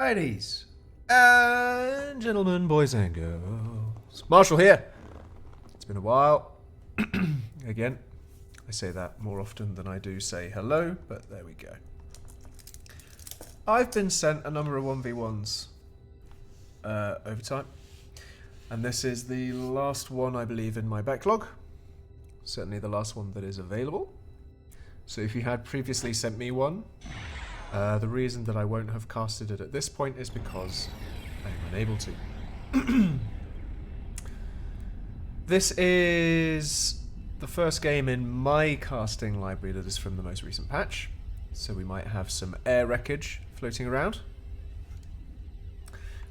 Ladies and gentlemen, boys and girls, Marshall here. It's been a while. Again, I say that more often than I do say hello, but there we go. I've been sent a number of 1v1s over time, and this is the last one, I believe, in my backlog. Certainly the last one that is available. So if you had previously sent me one, the reason that I won't have casted it at this point is because I am unable to. This is the first game in my casting library that is from the most recent patch, so we might have some air wreckage floating around.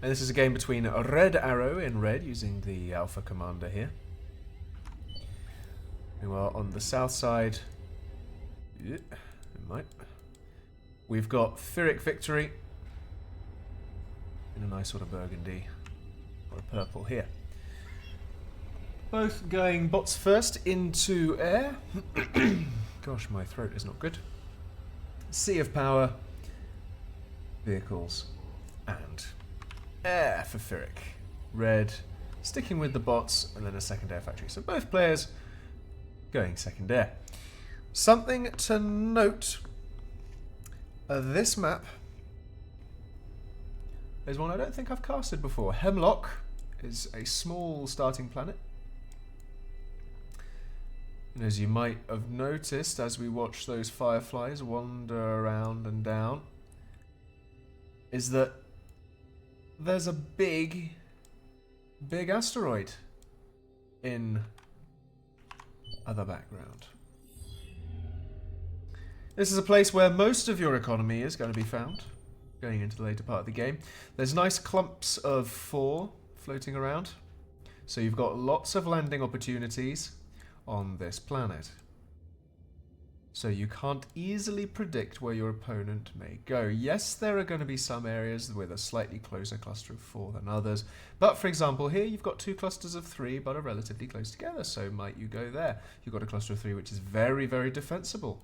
And this is a game between Redarrow in red, using the Alpha Commander here. Meanwhile, on the south side, we've got PhyrricVictory in a nice sort of burgundy or a purple here. Both going bots first into air. Gosh, my throat is not good. Sea of power, vehicles, and air for Pyrrhic. Red sticking with the bots, and then a second air factory. So both players going second air. Something to note, this map is one I don't think I've casted before. Hemlock is a small starting planet. And as you might have noticed as we watch those fireflies wander around and down, is that there's a big asteroid in other background. This is a place where most of your economy is going to be found, going into the later part of the game. There's nice clumps of 4 floating around, so you've got lots of landing opportunities on this planet. So you can't easily predict where your opponent may go. Yes, there are going to be some areas with a slightly closer cluster of 4 than others, but for example here you've got 2 clusters of 3 but are relatively close together, so might you go there? You've got a cluster of 3 which is very, very defensible.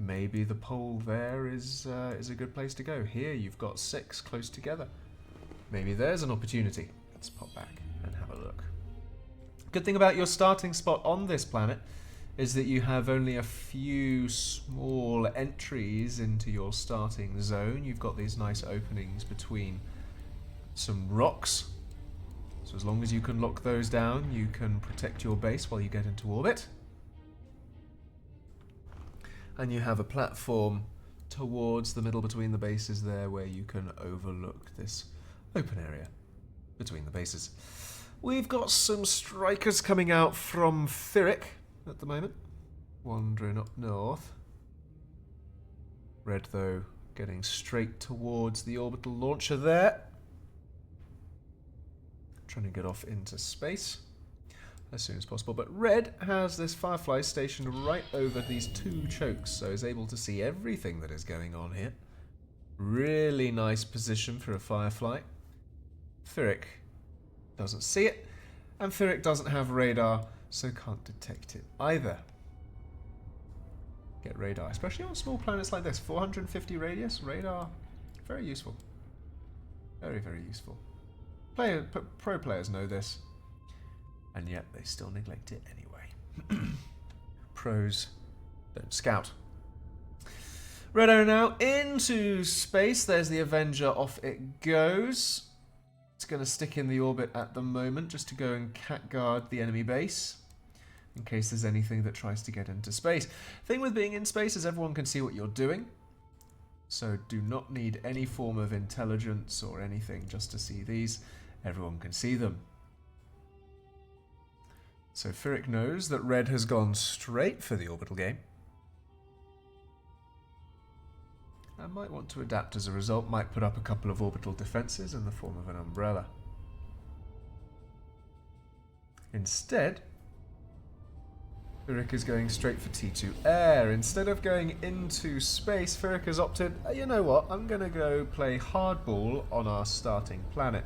Maybe the pole there is a good place to go. Here you've got 6 close together. Maybe there's an opportunity. Let's pop back and have a look. Good thing about your starting spot on this planet is that you have only a few small entries into your starting zone. You've got these nice openings between some rocks. So as long as you can lock those down, you can protect your base while you get into orbit. And you have a platform towards the middle between the bases there where you can overlook this open area between the bases. We've got some strikers coming out from Pyrrhic at the moment, wandering up north. Red, though, getting straight towards the orbital launcher there. Trying to get off into space as soon as possible, but Red has this Firefly stationed right over these 2 chokes, so is able to see everything that is going on here. Really nice position for a Firefly. Pyrrhic doesn't see it, and Pyrrhic doesn't have radar, so can't detect it either. Get radar, especially on small planets like this. 450 radius, radar, very useful. Very, very useful. Pro players know this, and yet they still neglect it anyway. Pros don't scout. Red Arrow now into space. There's the Avenger, off it goes. It's going to stick in the orbit at the moment just to go and catguard the enemy base in case there's anything that tries to get into space. Thing with being in space is everyone can see what you're doing, so do not need any form of intelligence or anything just to see these. Everyone can see them. So Pyrrhic knows that Red has gone straight for the orbital game. I might want to adapt as a result, might put up a couple of orbital defenses in the form of an umbrella. Instead, Pyrrhic is going straight for T2 air. Instead of going into space, Pyrrhic has opted, you know what, I'm going to go play hardball on our starting planet.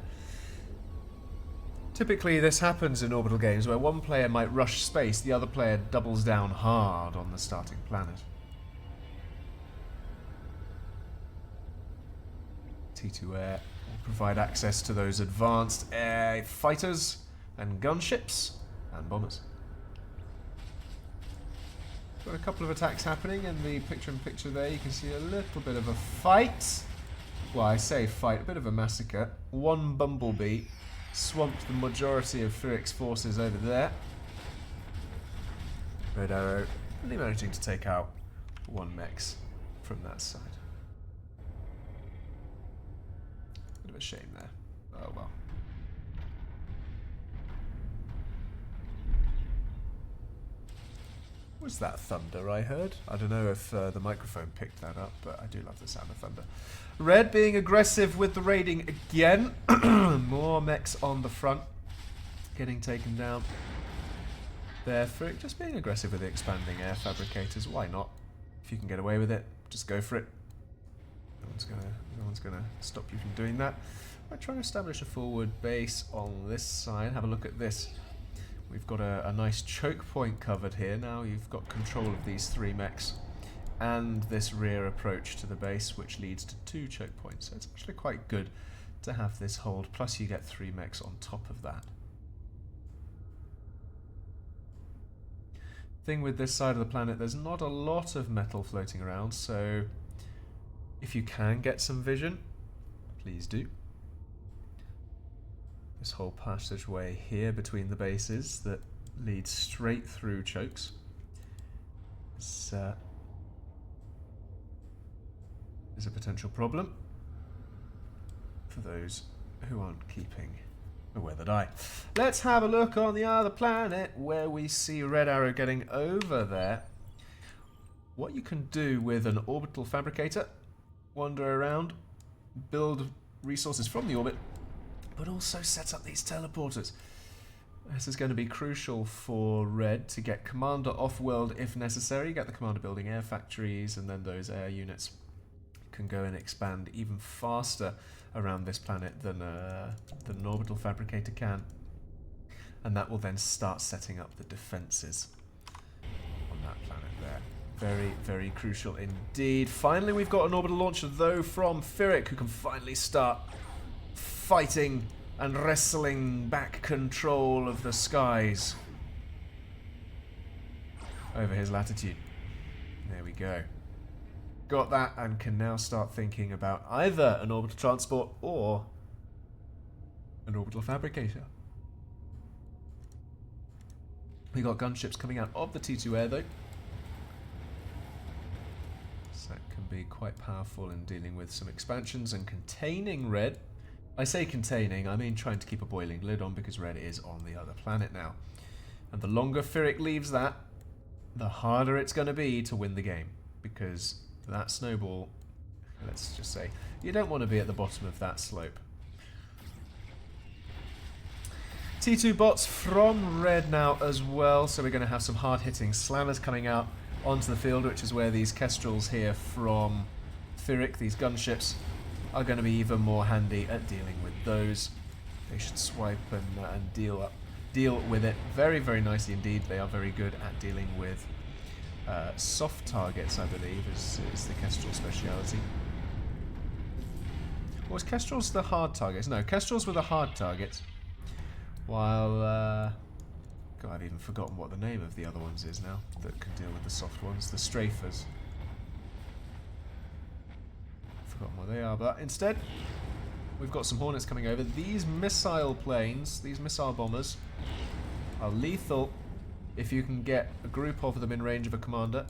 Typically this happens in orbital games where one player might rush space, the other player doubles down hard on the starting planet. T2 air Provide access to those advanced air fighters and gunships and bombers. Got a couple of attacks happening in the picture-in-picture there. You can see a little bit of a fight. Well, I say fight, a bit of a massacre. One bumblebee swamped the majority of Pyrrhic's forces over there. Redarrow only managing to take out one mechs from that side. Bit of a shame there. Oh well. Was that thunder I heard? I don't know if the microphone picked that up, but I do love the sound of thunder. Red being aggressive with the raiding again. More mechs on the front. Getting taken down. There, Pyrrhic just being aggressive with the expanding air fabricators. Why not? If you can get away with it, just go for it. No one's gonna stop you from doing that. I'm trying to establish a forward base on this side. Have a look at this. We've got a nice choke point covered here. Now you've got control of these 3 mechs and this rear approach to the base, which leads to 2 choke points. So it's actually quite good to have this hold. Plus you get 3 mechs on top of that. Thing with this side of the planet, there's not a lot of metal floating around, so if you can get some vision, please do. This whole passageway here between the bases that leads straight through chokes is a potential problem for those who aren't keeping a weathered eye. Let's have a look on the other planet where we see Redarrow getting over there. What you can do with an orbital fabricator, wander around, build resources from the orbit, but also set up these teleporters. This is going to be crucial for Red to get Commander off-world if necessary, get the Commander building air factories, and then those air units can go and expand even faster around this planet than an orbital fabricator can. And that will then start setting up the defences on that planet there. Very, very crucial indeed. Finally, we've got an orbital launcher, though, from Pyrrhic, who can finally start fighting and wrestling back control of the skies over his latitude. There we go. Got that and can now start thinking about either an orbital transport or an orbital fabricator. We got gunships coming out of the T2 air though. So that can be quite powerful in dealing with some expansions and containing Red. I say containing, I mean trying to keep a boiling lid on, because Red is on the other planet now. And the longer Pyrrhic leaves that, the harder it's going to be to win the game. Because that snowball, let's just say, you don't want to be at the bottom of that slope. T2 bots from Red now as well, so we're going to have some hard-hitting slammers coming out onto the field, which is where these kestrels here from Pyrrhic, these gunships, are going to be even more handy at dealing with those. They should swipe and deal with it very, very nicely indeed. They are very good at dealing with soft targets, I believe, is the Kestrel speciality. Or was Kestrels the hard targets? No, Kestrels were the hard targets. While, God, I've even forgotten what the name of the other ones is now that can deal with the soft ones. The strafers. Forgotten what they are, but instead we've got some Hornets coming over. These missile planes, these missile bombers, are lethal if you can get a group of them in range of a commander.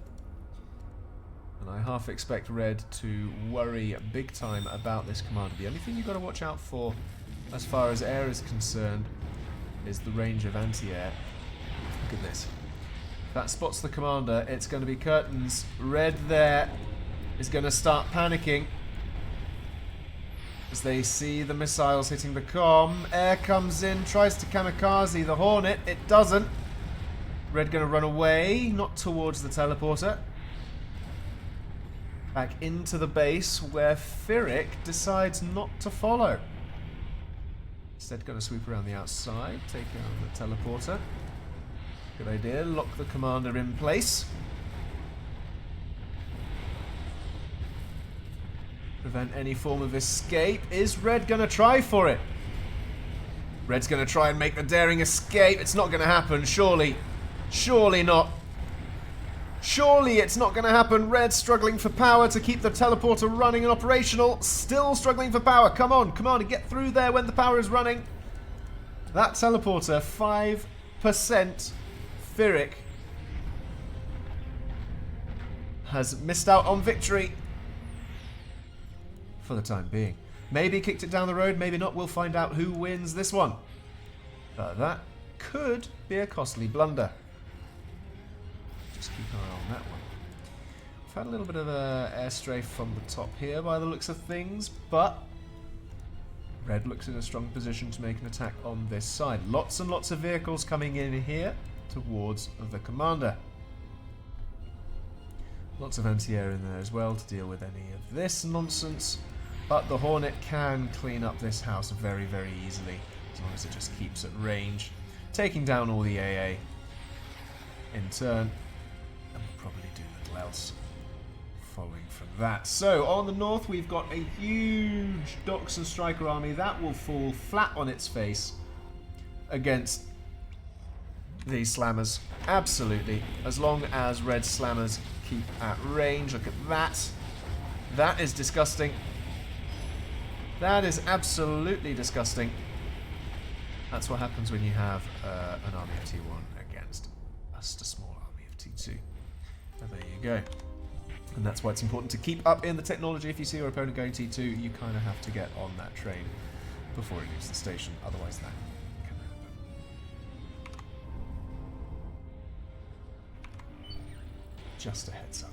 And I half expect Red to worry big time about this commander. The only thing you've got to watch out for as far as air is concerned is the range of anti-air. Look at this. If that spots the commander, it's going to be curtains. Red there is going to start panicking as they see the missiles hitting the comm. Air comes in, tries to kamikaze the Hornet. It doesn't. Red going to run away, not towards the teleporter. Back into the base where Pyrrhic decides not to follow. Instead going to sweep around the outside, take out the teleporter. Good idea, lock the commander in place. prevent any form of escape. Is Red going to try for it? Red's going to try and make the daring escape. It's not going to happen, surely. Surely not. Surely it's not going to happen. Red's struggling for power to keep the teleporter running and operational. Still struggling for power. Come on, get through there when the power is running. That teleporter, 5%. Pyrrhic has missed out on victory. For the time being. Maybe kicked it down the road, maybe not. We'll find out who wins this one. But that could be a costly blunder. Just keep an eye on that one. We've had a little bit of an airstrafe from the top here by the looks of things, but Red looks in a strong position to make an attack on this side. Lots and lots of vehicles coming in here towards the commander. Lots of anti-air in there as well to deal with any of this nonsense. But the Hornet can clean up this house very, very easily, as long as it just keeps at range, taking down all the AA in turn, and we'll probably do little else following from that. So, on the north, we've got a huge Docks and Striker army. That will fall flat on its face against these Slammers. Absolutely. As long as Red Slammers keep at range. Look at that. That is disgusting. That is absolutely disgusting. That's what happens when you have an army of T1 against just a small army of T2. And there you go. And that's why it's important to keep up in the technology. If you see your opponent going T2, you kind of have to get on that train before it leaves the station. Otherwise that can happen. Just a heads up.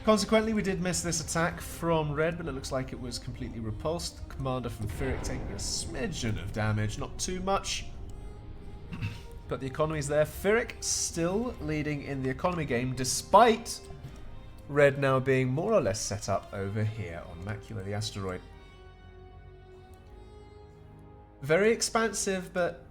Consequently, we did miss this attack from Red, but it looks like it was completely repulsed. Commander from Pyrrhic taking a smidgen of damage, not too much. But the economy's there. Pyrrhic still leading in the economy game, despite Red now being more or less set up over here on Macula, the asteroid. Very expansive, but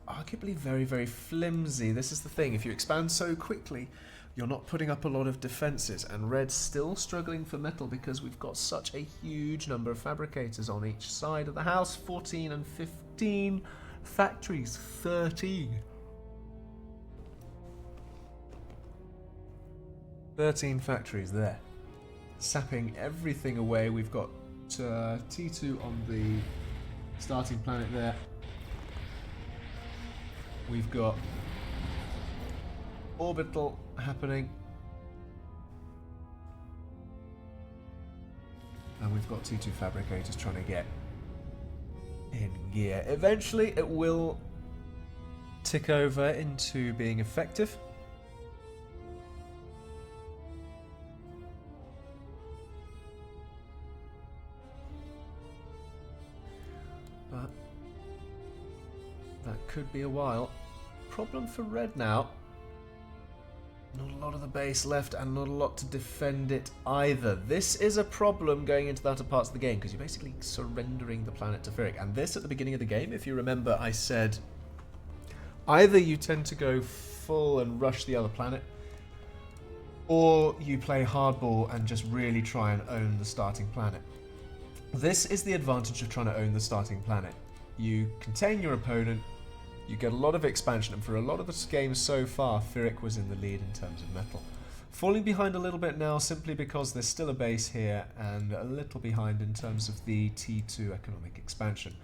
arguably very, very flimsy. This is the thing. If you expand so quickly, you're not putting up a lot of defenses, and Red's still struggling for metal because we've got such a huge number of fabricators on each side of the house. 14 and 15 factories. 13 factories there, sapping everything away. We've got T2 on the starting planet there. We've got Orbital happening. And we've got T2 fabricators trying to get in gear. Eventually it will tick over into being effective. But that could be a while. Problem for Red now. Not a lot of the base left and not a lot to defend it either. This is a problem going into the outer parts of the game because you're basically surrendering the planet to Pyrrhic. And this at the beginning of the game, if you remember, I said either you tend to go full and rush the other planet, or you play hardball and just really try and own the starting planet. This is the advantage of trying to own the starting planet. You contain your opponent, you get a lot of expansion, and for a lot of the games so far, Pyrrhic was in the lead in terms of metal. Falling behind a little bit now simply because there's still a base here, and a little behind in terms of the T2 economic expansion.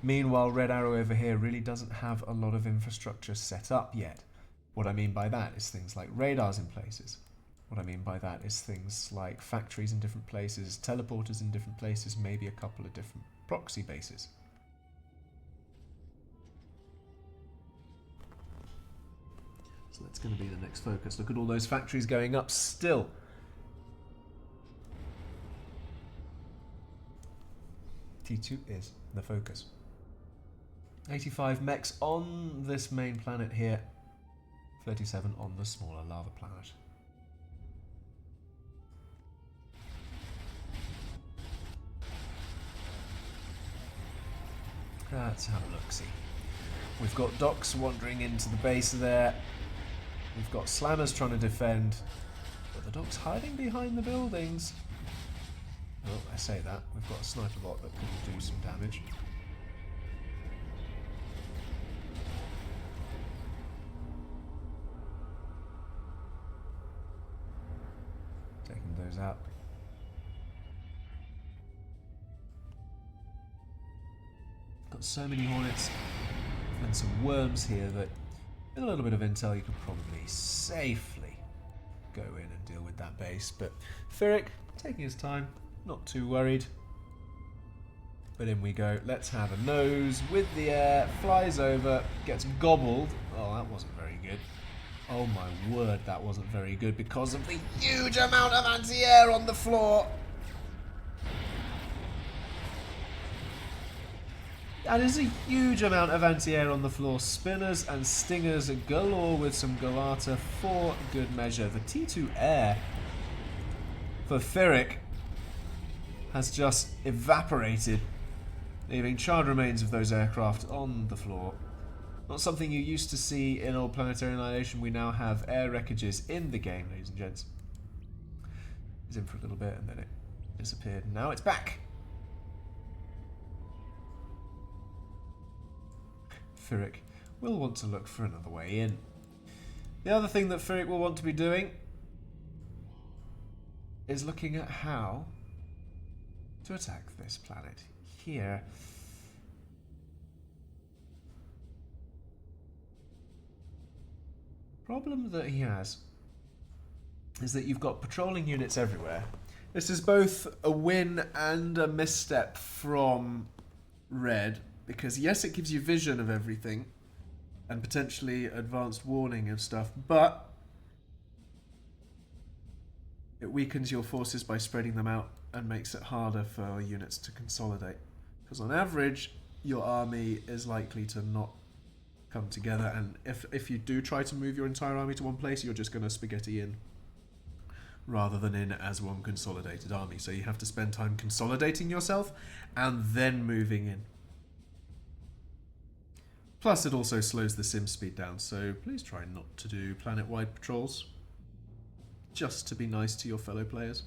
Meanwhile, Redarrow over here really doesn't have a lot of infrastructure set up yet. What I mean by that is things like radars in places. What I mean by that is things like factories in different places, teleporters in different places, maybe a couple of different proxy bases. So that's going to be the next focus. Look at all those factories going up still. T2 is the focus. 85 mechs on this main planet here. 37 on the smaller lava planet. Let's have a look-see. We've got docks wandering into the base there. We've got slammers trying to defend. But the dog's hiding behind the buildings. Oh, I say that. We've got a sniper bot that could do some damage. Taking those out. Got so many Hornets and some worms here that with a little bit of intel you could probably safely go in and deal with that base. But Pyrrhic, taking his time, not too worried. But in we go. Let's have a nose with the air, flies over, gets gobbled. Oh, that wasn't very good. Oh my word, that wasn't very good because of the huge amount of anti-air on the floor. That is a huge amount of anti-air on the floor. Spinners and stingers galore with some Galata for good measure. The T2 air for Pyrrhic has just evaporated, leaving charred remains of those aircraft on the floor. Not something you used to see in old Planetary Annihilation. We now have air wreckages in the game, ladies and gents. It was in for a little bit and then it disappeared. Now it's back. Pyrrhic will want to look for another way in. The other thing that Pyrrhic will want to be doing is looking at how to attack this planet here. Problem that he has is that you've got patrolling units everywhere. This is both a win and a misstep from Red, because yes, it gives you vision of everything and potentially advanced warning and stuff, but it weakens your forces by spreading them out and makes it harder for units to consolidate. Because on average, your army is likely to not come together, and if you do try to move your entire army to one place, you're just going to spaghetti in rather than in as one consolidated army. So you have to spend time consolidating yourself and then moving in. Plus, it also slows the sim speed down, so please try not to do planet-wide patrols, just to be nice to your fellow players.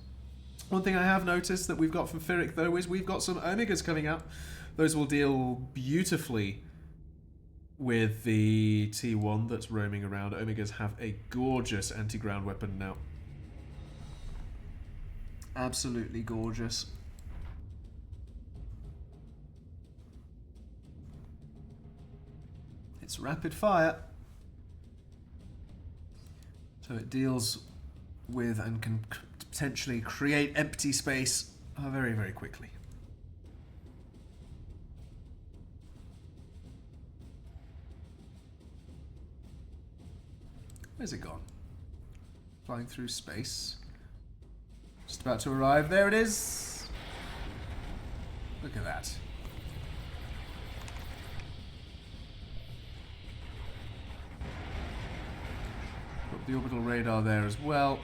One thing I have noticed that we've got from Pyrrhic, though, is we've got some Omegas coming out. Those will deal beautifully with the T1 that's roaming around. Omegas have a gorgeous anti-ground weapon now. Absolutely gorgeous. It's rapid fire, so it deals with and can potentially create empty space very, very quickly. Where's it gone? Flying through space. Just about to arrive. There it is. Look at that. Got the orbital radar there as well.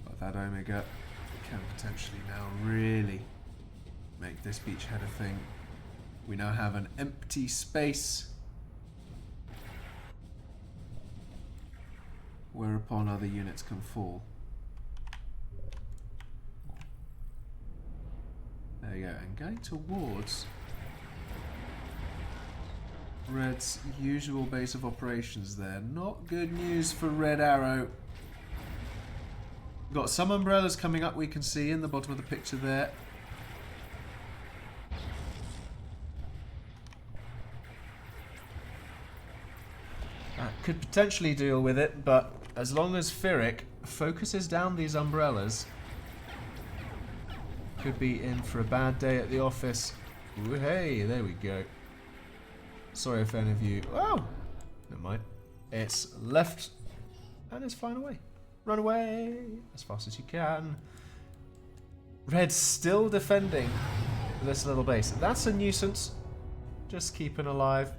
But that Omega can potentially now really make this beachhead a thing. We now have an empty space, whereupon other units can fall. There you go, and going towards Red's usual base of operations there. Not good news for Redarrow. Got some umbrellas coming up, we can see in the bottom of the picture there. That could potentially deal with it, but as long as Pyrrhic focuses down these umbrellas, could be in for a bad day at the office. Ooh, hey, there we go. Sorry if any of you... Oh! Never mind. It's left and it's flying away. Run away as fast as you can. Red's still defending this little base. That's a nuisance. Just keeping alive.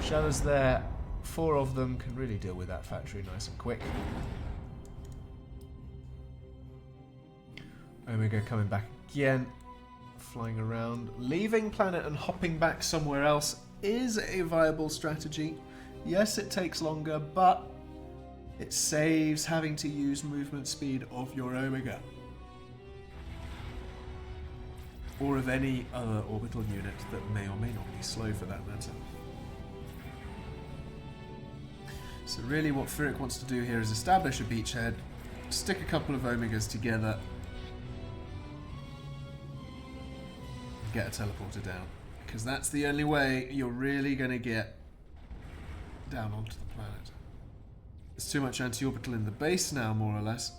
Shadows there. 4 of them can really deal with that factory nice and quick. Omega coming back again. flying around. Leaving planet and hopping back somewhere else is a viable strategy. Yes, it takes longer, but it saves having to use movement speed of your Omega. Or of any other orbital unit that may or may not be slow for that matter. So really what Pyrrhic wants to do here is establish a beachhead, stick a couple of Omegas together, get a teleporter down. Because that's the only way you're really going to get down onto the planet. There's too much anti-orbital in the base now, more or less.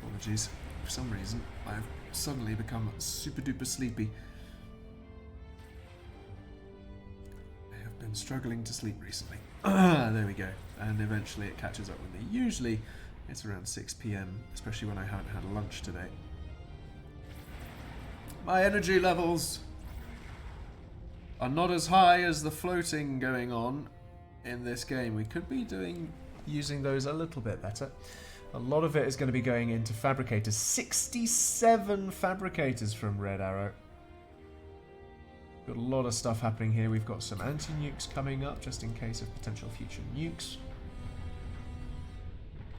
Apologies. For some reason, I've suddenly become super duper sleepy. I have been struggling to sleep recently. There we go. And eventually it catches up with me. Usually it's around 6 PM, especially when I haven't had lunch today. My energy levels are not as high as the floating going on in this game. We could be using those a little bit better. A lot of it is going to be going into fabricators. 67 fabricators from Redarrow. Got a lot of stuff happening here. We've got some anti-nukes coming up, just in case of potential future nukes.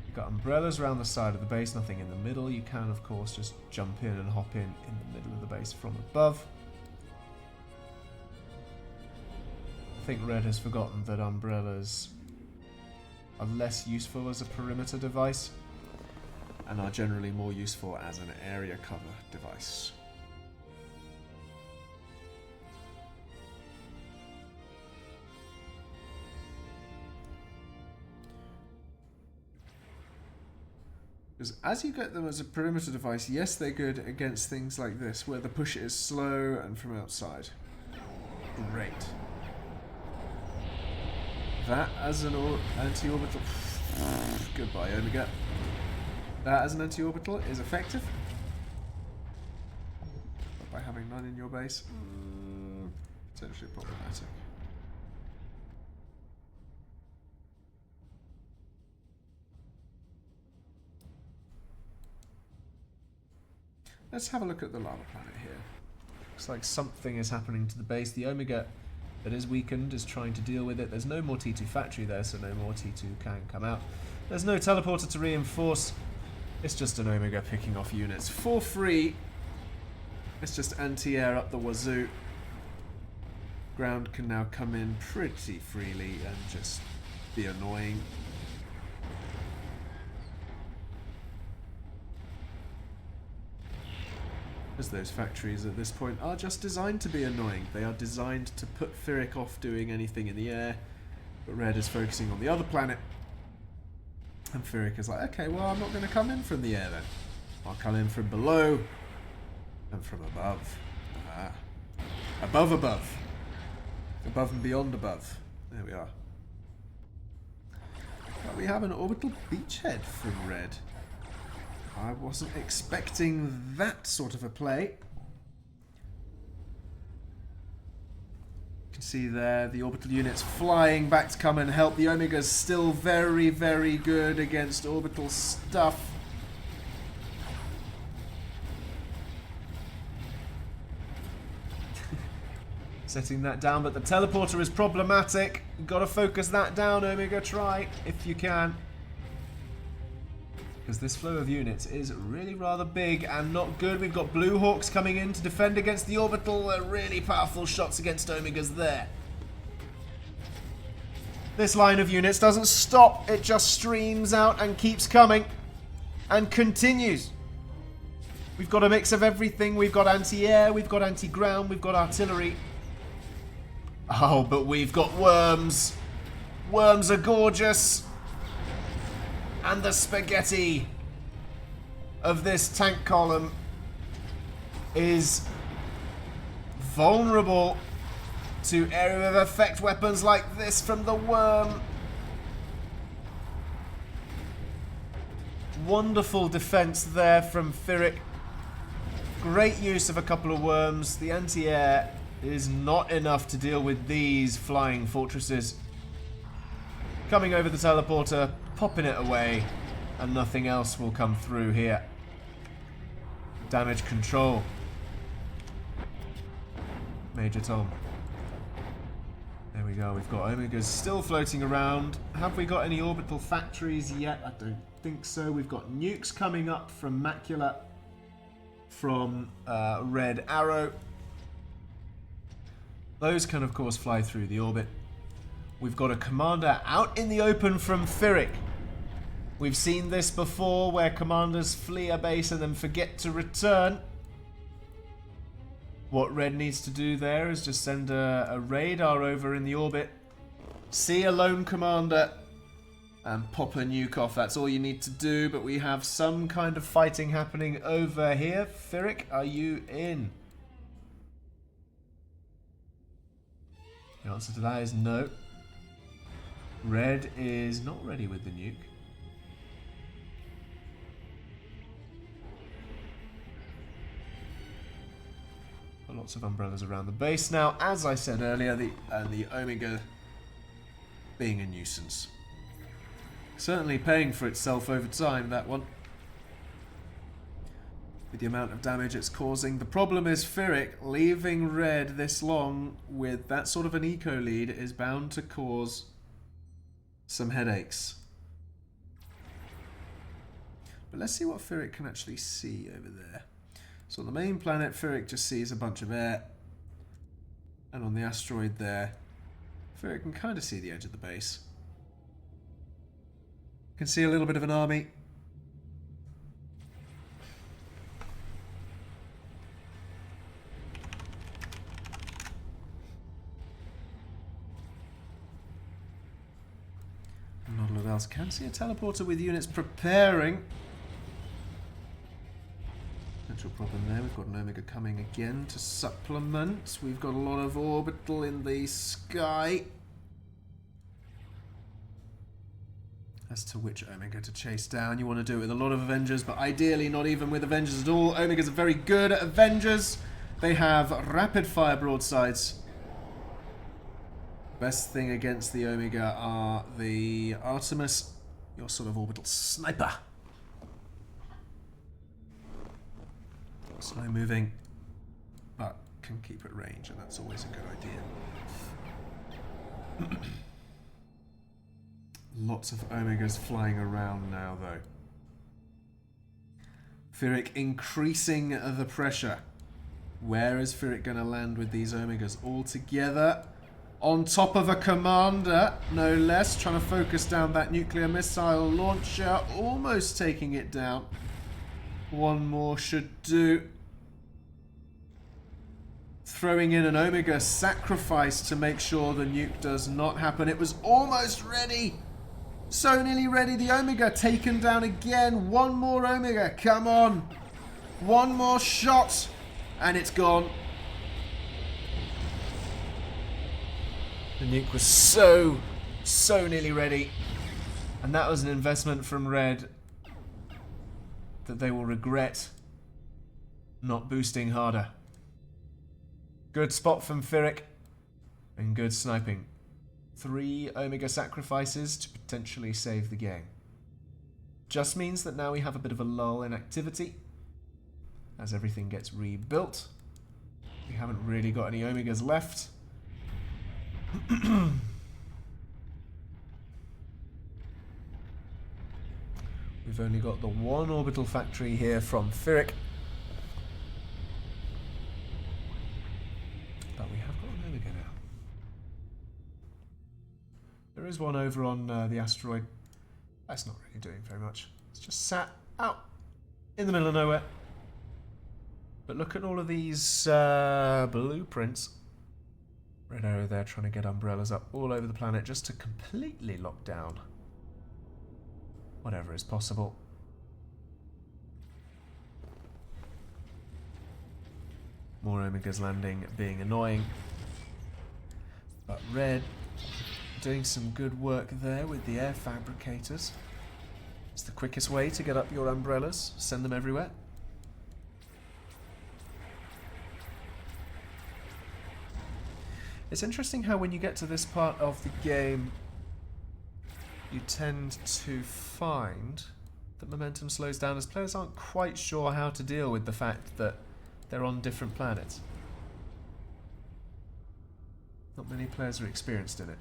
You've got umbrellas around the side of the base, nothing in the middle. You can, of course, just jump in and hop in the middle of the base from above. I think Red has forgotten that umbrellas are less useful as a perimeter device and are generally more useful as an area cover device. Because as you get them as a perimeter device, yes, they're good against things like this, where the push is slow and from outside. Great. That as an anti-orbital... Goodbye, Omega. That as an anti-orbital is effective. But by having none in your base, potentially problematic. Let's have a look at the lava planet here. Looks like something is happening to the base. The Omega that is weakened is trying to deal with it. There's no more T2 factory there, so no more T2 can come out. There's no teleporter to reinforce. It's just an Omega picking off units for free. It's just anti-air up the wazoo. Ground can now come in pretty freely and just be annoying. As those factories at this point are just designed to be annoying. They are designed to put Pyrrhic off doing anything in the air, but Red is focusing on the other planet. And Pyrrhic is like, okay, well, I'm not going to come in from the air then. I'll come in from below and from above. Above. Above and beyond above. There we are. But we have an orbital beachhead from Red. I wasn't expecting that sort of a play. You can see there the orbital units flying back to come and help. The Omega's still very, very good against orbital stuff. Setting that down, but the teleporter is problematic. You've got to focus that down, Omega. Try if you can. Because this flow of units is really rather big and not good. We've got Blue Hawks coming in to defend against the Orbital. Really powerful shots against Omegas there. This line of units doesn't stop. It just streams out and keeps coming. And continues. We've got a mix of everything. We've got anti-air, we've got anti-ground, we've got artillery. Oh, but we've got worms. Worms are gorgeous. And the spaghetti of this tank column is vulnerable to area of effect weapons like this from the worm. Wonderful defense there from Pyrrhic. Great use of a couple of worms. The anti-air is not enough to deal with these flying fortresses. Coming over the teleporter, popping it away, and nothing else will come through here. Damage control. Major Tom. There we go, we've got Omegas still floating around. Have we got any orbital factories yet? I don't think so. We've got nukes coming up from Macula, from Redarrow. Those can of course fly through the orbit. We've got a commander out in the open from Pyrrhic. We've seen this before where commanders flee a base and then forget to return. What Red needs to do there is just send a radar over in the orbit, see a lone commander, and pop a nuke off. That's all you need to do, but we have some kind of fighting happening over here. Pyrrhic, are you in? The answer to that is no. Red is not ready with the nuke. Lots of umbrellas around the base now. As I said earlier, the Omega being a nuisance. Certainly paying for itself over time, that one. With the amount of damage it's causing. The problem is Pyrrhic leaving Red this long with that sort of an eco lead is bound to cause some headaches. But let's see what Pyrrhic can actually see over there. So on the main planet, Pyrrhic just sees a bunch of air. And on the asteroid there, Pyrrhic can kind of see the edge of the base. Can see a little bit of an army. Not a lot else. Can see a teleporter with units preparing. Potential problem there. We've got an Omega coming again to supplement. We've got a lot of Orbital in the sky. As to which Omega to chase down. You want to do it with a lot of Avengers, but ideally not even with Avengers at all. Omegas are very good at Avengers. They have rapid fire broadsides. Best thing against the Omega are the Artemis, your sort of orbital sniper. Slow moving, but can keep at range, and that's always a good idea. Lots of Omegas flying around now, though. Pyrrhic increasing the pressure. Where is Pyrrhic going to land with these Omegas? All together, on top of a commander, no less, trying to focus down that nuclear missile launcher, almost taking it down. One more should do. Throwing in an Omega sacrifice to make sure the nuke does not happen. It was almost ready. So nearly ready. The Omega taken down again. One more Omega. Come on. One more shot. And it's gone. The nuke was so nearly ready. And that was an investment from Red that they will regret not boosting harder. Good spot from Pyrrhic and good sniping. 3 Omega sacrifices to potentially save the game. Just means that now we have a bit of a lull in activity as everything gets rebuilt. We haven't really got any Omegas left. We've only got the one orbital factory here from Pyrrhic. But we have got an Omega now. There is one over on the asteroid. That's not really doing very much. It's just sat out in the middle of nowhere. But look at all of these blueprints. Redarrow there trying to get umbrellas up all over the planet just to completely lock down whatever is possible. More Omegas landing, being annoying. But Red doing some good work there with the air fabricators. It's the quickest way to get up your umbrellas. Send them everywhere. It's interesting how when you get to this part of the game, you tend to find that momentum slows down as players aren't quite sure how to deal with the fact that they're on different planets. Not many players are experienced in it.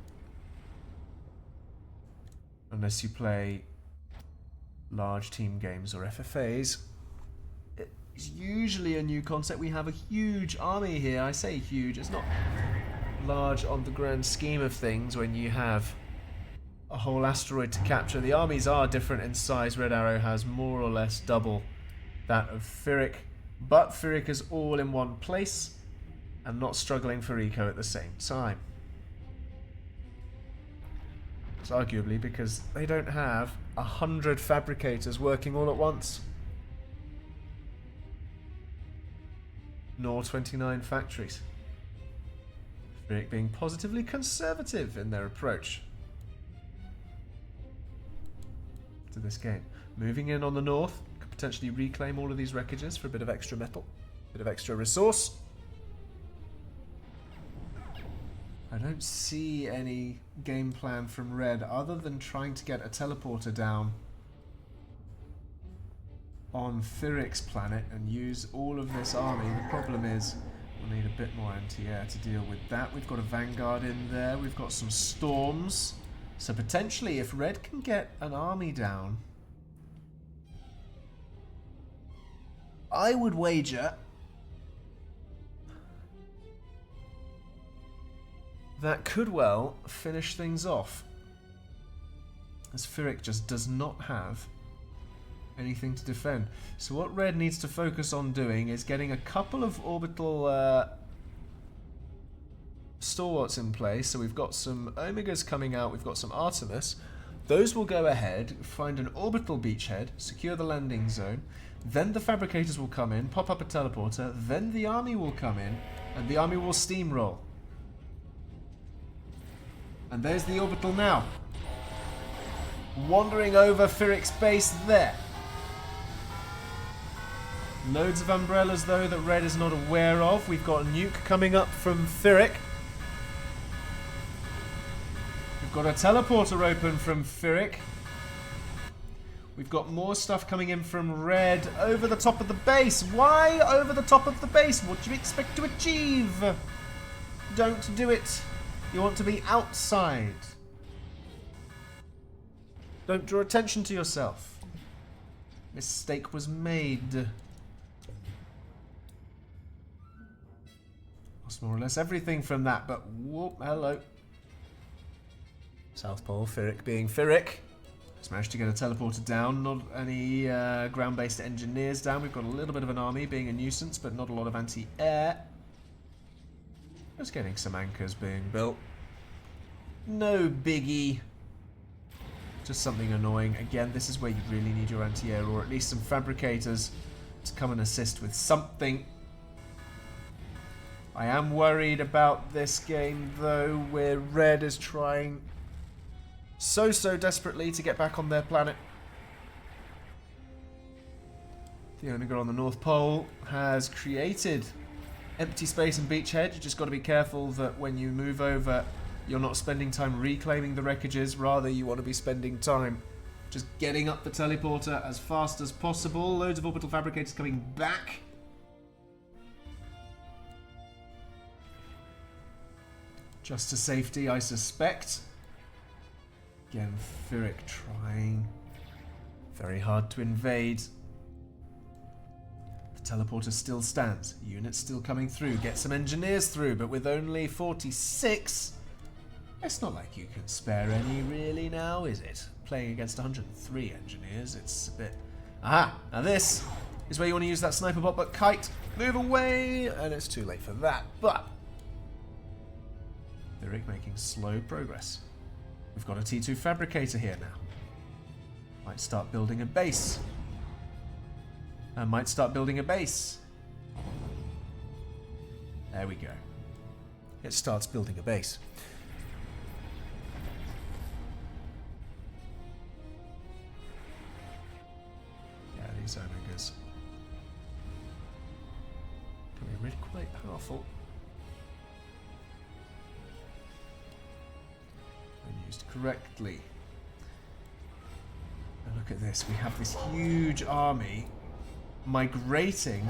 Unless you play large team games or FFAs. It's usually a new concept. We have a huge army here. I say huge, it's not large on the grand scheme of things when you have a whole asteroid to capture. The armies are different in size. Redarrow has more or less double that of Pyrrhic, but Pyrrhic is all in one place and not struggling for eco at the same time. It's arguably because they don't have 100 fabricators working all at once, nor 29 factories. Pyrrhic being positively conservative in their approach to this game. Moving in on the north, could potentially reclaim all of these wreckages for a bit of extra metal, a bit of extra resource. I don't see any game plan from Red other than trying to get a teleporter down on Pyrrhic's planet and use all of this army. The problem is we'll need a bit more anti-air to deal with that. We've got a Vanguard in there, we've got some Storms. So potentially if Red can get an army down, I would wager that could well finish things off, as Pyrrhic just does not have anything to defend. So what Red needs to focus on doing is getting a couple of orbital stalwarts in place. So we've got some Omegas coming out, we've got some Artemis. Those will go ahead, find an orbital beachhead, secure the landing zone, then the fabricators will come in, pop up a teleporter, then the army will come in, and the army will steamroll. And there's the orbital now, wandering over Pyrrhic's base there. Loads of umbrellas though that Red is not aware of. We've got a nuke coming up from Pyrrhic. We've got a teleporter open from Pyrrhic. We've got more stuff coming in from Red over the top of the base. Why over the top of the base? What do you expect to achieve? Don't do it. You want to be outside. Don't draw attention to yourself. Mistake was made. Lost more or less everything from that, but whoop, hello. South Pole, Pyrrhic being Pyrrhic. Just managed to get a teleporter down, not any ground-based engineers down. We've got a little bit of an army being a nuisance, but not a lot of anti-air. Just getting some anchors being built. No biggie. Just something annoying. Again, this is where you really need your anti-air, or at least some fabricators to come and assist with something. I am worried about this game, though, where Red is trying so desperately to get back on their planet. The Omega on the North Pole has created empty space and beachhead. You just got to be careful that when you move over, you're not spending time reclaiming the wreckages. Rather, you want to be spending time just getting up the teleporter as fast as possible. Loads of orbital fabricators coming back. Just to safety, I suspect. Again, Pyrrhic trying very hard to invade. The teleporter still stands. Units still coming through. Get some engineers through, but with only 46, it's not like you can spare any really now, is it? Playing against 103 engineers, it's a bit... Aha! Now this is where you want to use that sniper bot, but Kite, move away! And it's too late for that, but... Pyrrhic making slow progress. We've got a T2 fabricator here now. Might start building a base. There we go. It starts building a base. Yeah, these Omegas can be really quite powerful. used correctly. And look at this. We have this huge army migrating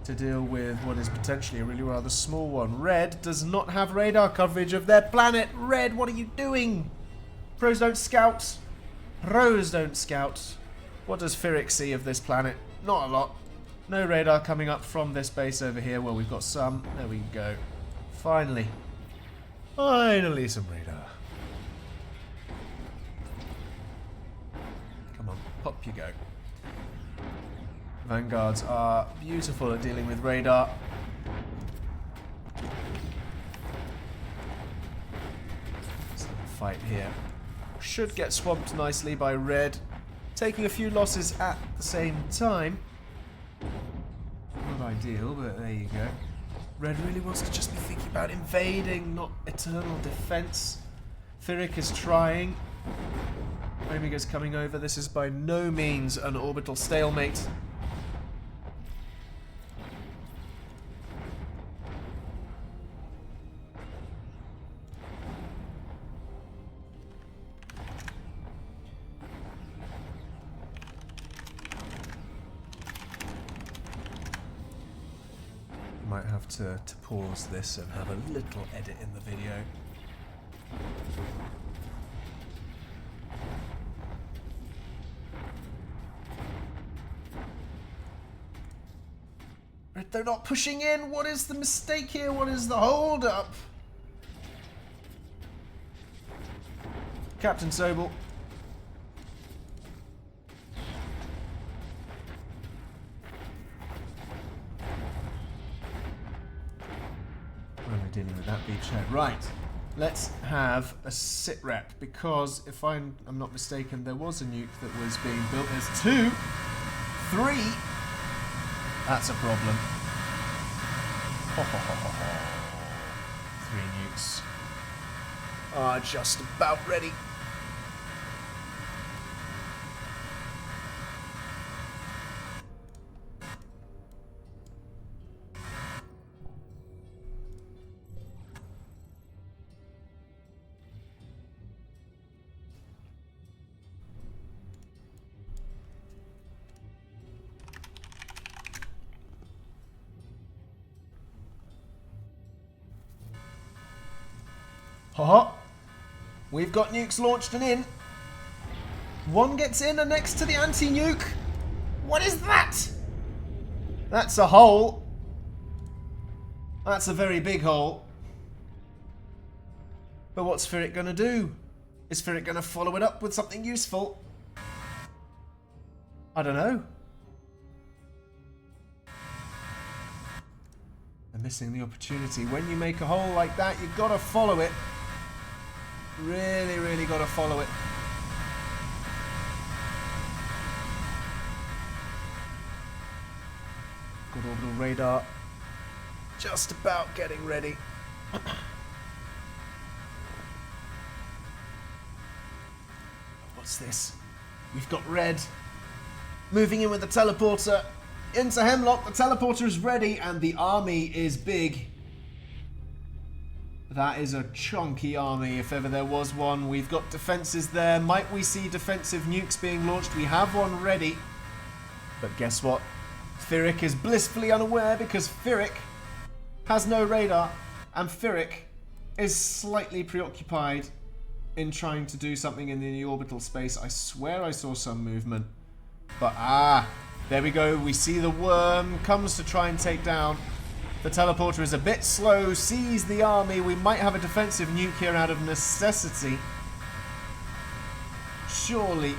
to deal with what is potentially a really rather small one. Red does not have radar coverage of their planet. Red, what are you doing? Pros don't scout. Pros don't scout. What does Pyrrhic see of this planet? Not a lot. No radar coming up from this base over here. Well, we've got some. There we go. Finally. Finally some radar. Come on, pop you go. Vanguards are beautiful at dealing with radar. Some fight here. Should get swamped nicely by Red. Taking a few losses at the same time. Not ideal, but there you go. Red really wants to just be thinking about invading, not eternal defense. Pyrrhic is trying. Omega's coming over. This is by no means an orbital stalemate. Might have to pause this and have a little edit in the video. They're not pushing in. What is the mistake here? What is the hold up? Captain Sobel. When we're dealing with that beachhead. Right. Let's have a sit rep, because if I'm not mistaken, there was a nuke that was being built. There's 2, 3. That's a problem. 3 nukes are just about ready. Haha. We've got nukes launched and in. One gets in and next to the anti-nuke. What is that? That's a hole. That's a very big hole. But what's Pyrrhic going to do? Is Pyrrhic going to follow it up with something useful? I don't know. They're missing the opportunity. When you make a hole like that, you've got to follow it. Really, really got to follow it. Good orbital radar. Just about getting ready. What's this? We've got Red moving in with the teleporter into Hemlock. The teleporter is ready and the army is big. That is a chunky army, if ever there was one. We've got defenses there. Might we see defensive nukes being launched? We have one ready. But guess what? Pyrrhic is blissfully unaware, because Pyrrhic has no radar. And Pyrrhic is slightly preoccupied in trying to do something in the orbital space. I swear I saw some movement. But there we go. We see the worm comes to try and take down. The teleporter is a bit slow, sees the army. We might have a defensive nuke here out of necessity. Surely.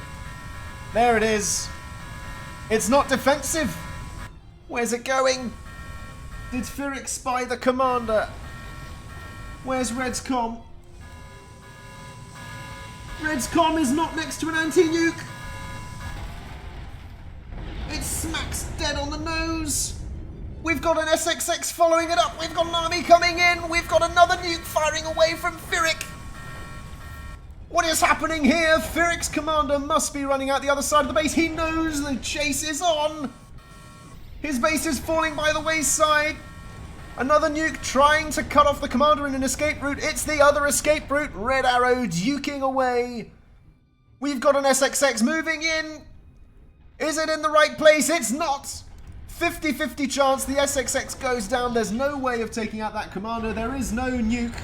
There it is. It's not defensive. Where's it going? Did Pyrrhic spy the commander? Where's Red's comm? Red's comm is not next to an anti-nuke. It smacks dead on the nose. We've got an SXX following it up. We've got an army coming in. We've got another nuke firing away from Pyrrhic. What is happening here? Pyrrhic's commander must be running out the other side of the base. He knows the chase is on. His base is falling by the wayside. Another nuke trying to cut off the commander in an escape route. It's the other escape route. Redarrow duking away. We've got an SXX moving in. Is it in the right place? It's not. 50-50 chance the SXX goes down. There's no way of taking out that commander. There is no nuke.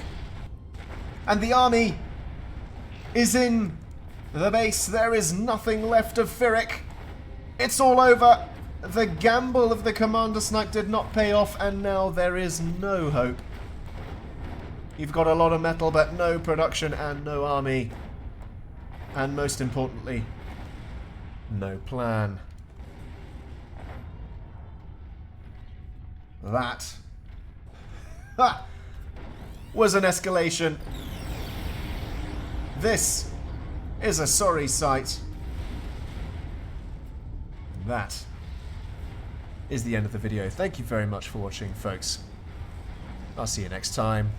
And the army is in the base. There is nothing left of Pyrrhic. It's all over. The gamble of the commander snipe did not pay off, and now there is no hope. You've got a lot of metal, but no production and no army. And most importantly, no plan. That was an escalation. This is a sorry sight. That is the end of the video. Thank you very much for watching, folks. I'll see you next time.